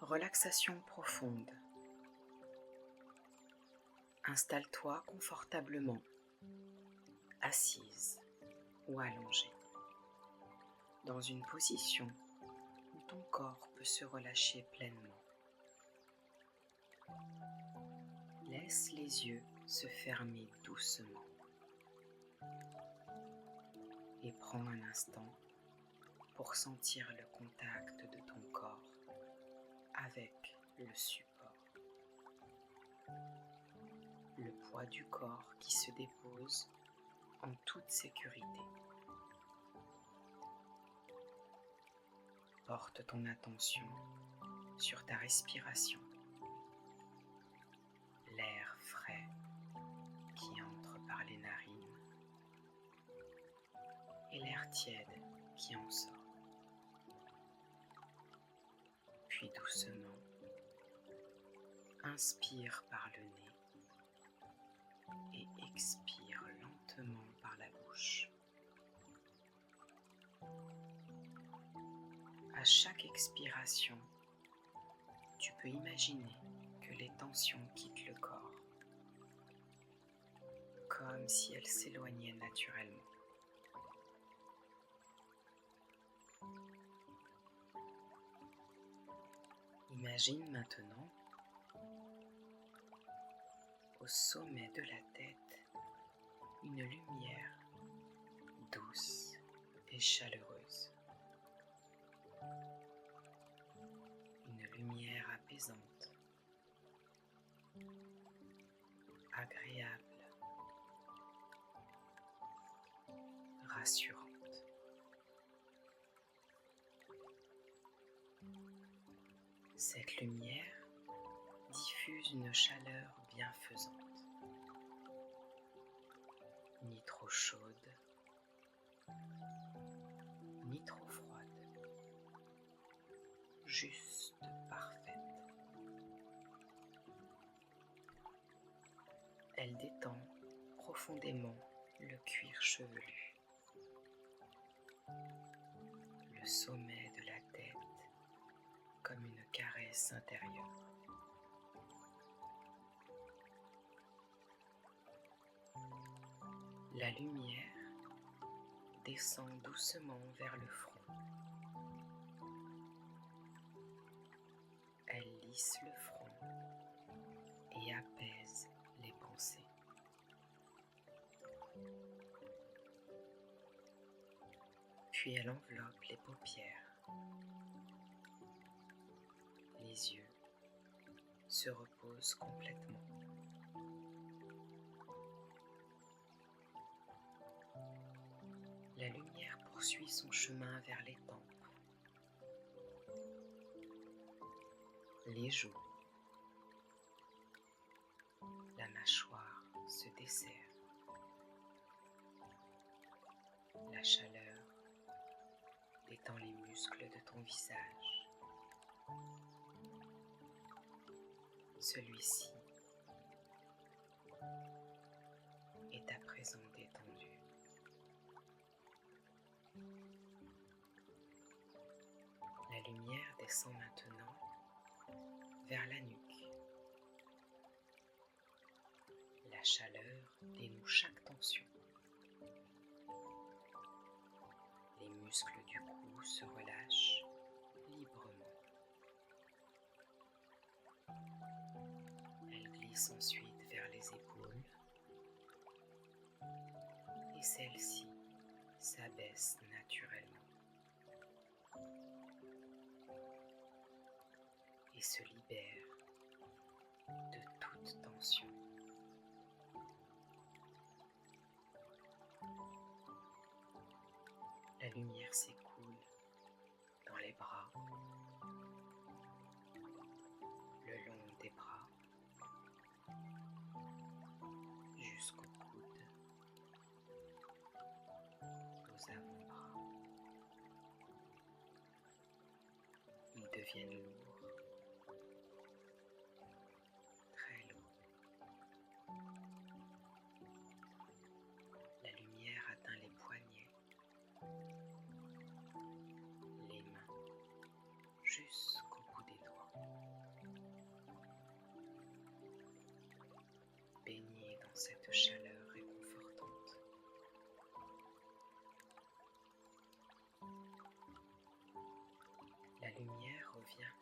Relaxation profonde. Installe-toi confortablement, assise ou allongée, dans une position où ton corps peut se relâcher pleinement. Laisse les yeux se fermer doucement et prends un instant pour sentir le contact de ton corps avec le support. Le poids du corps qui se dépose en toute sécurité. Porte ton attention sur ta respiration, l'air frais qui entre par les narines et l'air tiède qui en sort. Puis doucement, inspire par le nez et expire lentement par la bouche. À chaque expiration, tu peux imaginer que les tensions quittent le corps, comme si elles s'éloignaient naturellement. Imagine maintenant, au sommet de la tête, une lumière douce et chaleureuse. Une lumière apaisante, agréable, rassurante. Cette lumière diffuse une chaleur bienfaisante, ni trop chaude, ni trop froide, juste parfaite. Elle détend profondément le cuir chevelu, le sommet de la tête comme une caresse intérieure. La lumière descend doucement vers le front. Elle lisse le front et apaise les pensées. Puis elle enveloppe les paupières. Les yeux se reposent complètement. La lumière poursuit son chemin vers les tempes, les joues. La mâchoire se desserre. La chaleur détend les muscles de ton visage. Celui-ci est à présent détendu. La lumière descend maintenant vers la nuque. La chaleur dénoue chaque tension. Les muscles du cou se relâchent librement. Elle glisse ensuite vers les épaules et celles-ci s'abaissent naturellement et se libèrent de toute tension. La lumière s'écoule dans les bras, le long des bras, jusqu'aux coudes, aux avant-bras. Ils deviennent lourds, très lourds. La lumière atteint les poignets, les mains, jusqu'au bout des doigts. lumière revient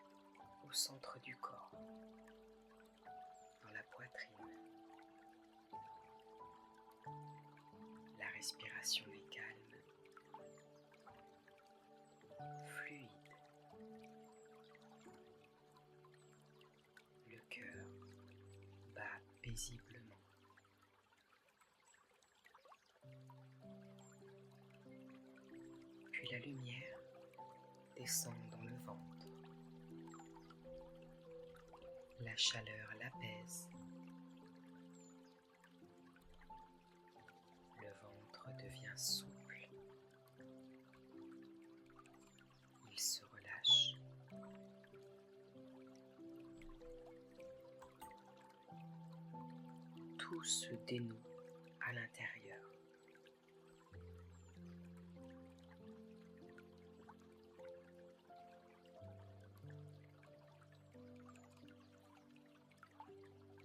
au centre du corps, dans la poitrine. La respiration est calme, fluide. Le cœur bat paisiblement. Puis la lumière descend dans le ventre. La chaleur l'apaise. Le ventre devient souple. Il se relâche. Tout se dénoue à l'intérieur.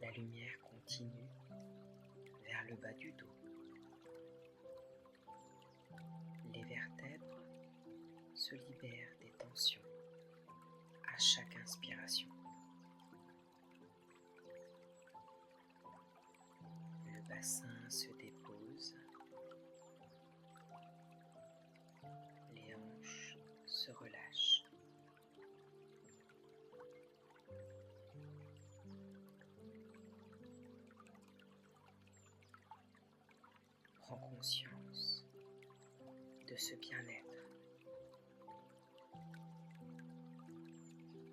La lumière continue vers le bas du dos. Les vertèbres se libèrent des tensions à chaque inspiration. Le bassin se dépose. Les hanches se relâchent. Prends conscience de ce bien-être,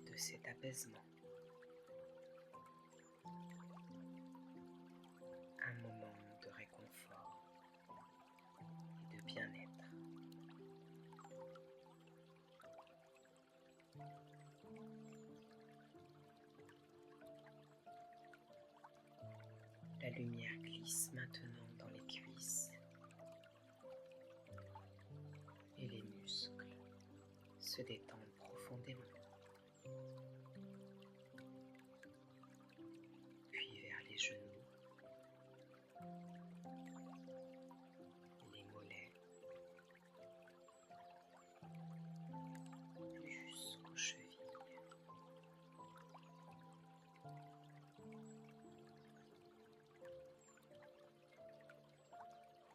de cet apaisement. Un moment de réconfort et de bien-être. La lumière glisse maintenant dans les cuisses et les muscles se détendent profondément. Puis vers les genoux, les mollets, jusqu'aux chevilles.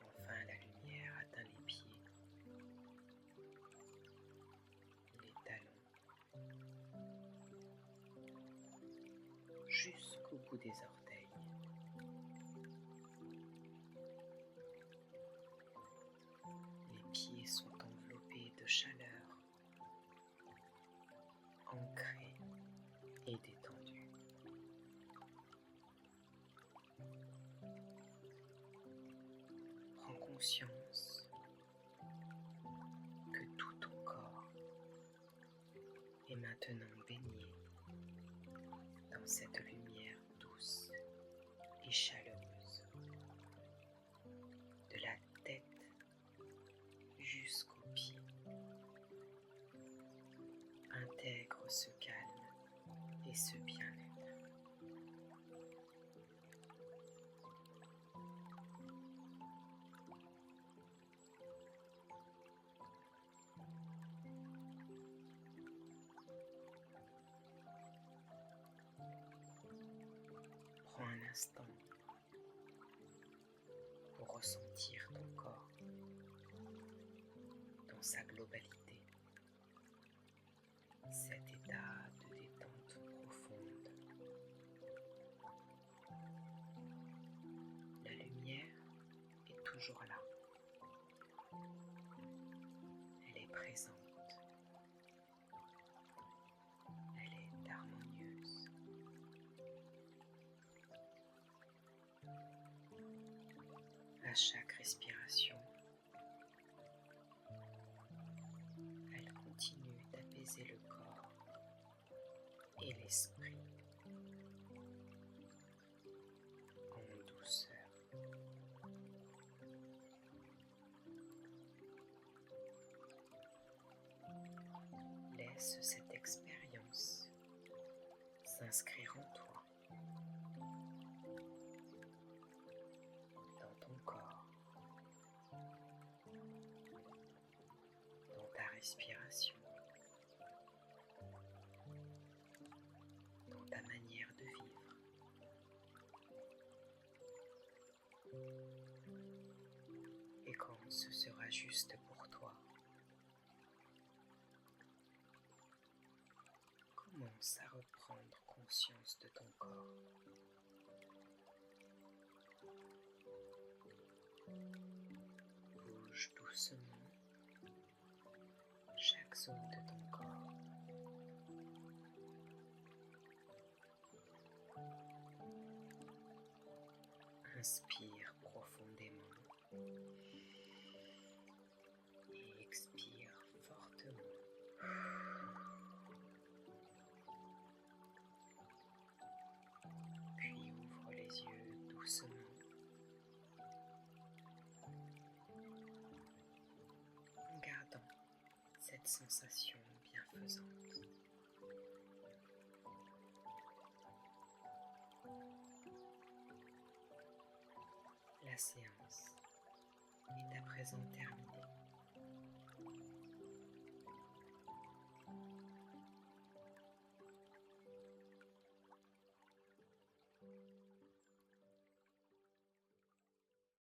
Enfin, la lumière atteint les pieds, les talons, jusqu'au bout des orteils. Les pieds sont enveloppés de chaleur, ancrés et détendus. Prends conscience que tout ton corps est maintenant baigné dans cette lumière douce et chaleureuse. De la tête jusqu'aux pieds. Intègre ce calme et ce bien-être. Prends un instant pour ressentir ton corps dans sa globalité, cet état de détente profonde. La lumière est toujours là. Elle est présente. Elle est harmonieuse. À chaque respiration, elle continue d'apaiser le corps et l'esprit en douceur. Laisse cette expérience s'inscrire en toi, dans ton corps, dans ta respiration. ta manière de vivre. Et quand ce sera juste pour toi, commence à reprendre conscience de ton corps. Bouge doucement chaque zone de ton corps. Inspire profondément et expire fortement. Puis ouvre les yeux doucement en gardant cette sensation bienfaisante. La séance est à présent terminée.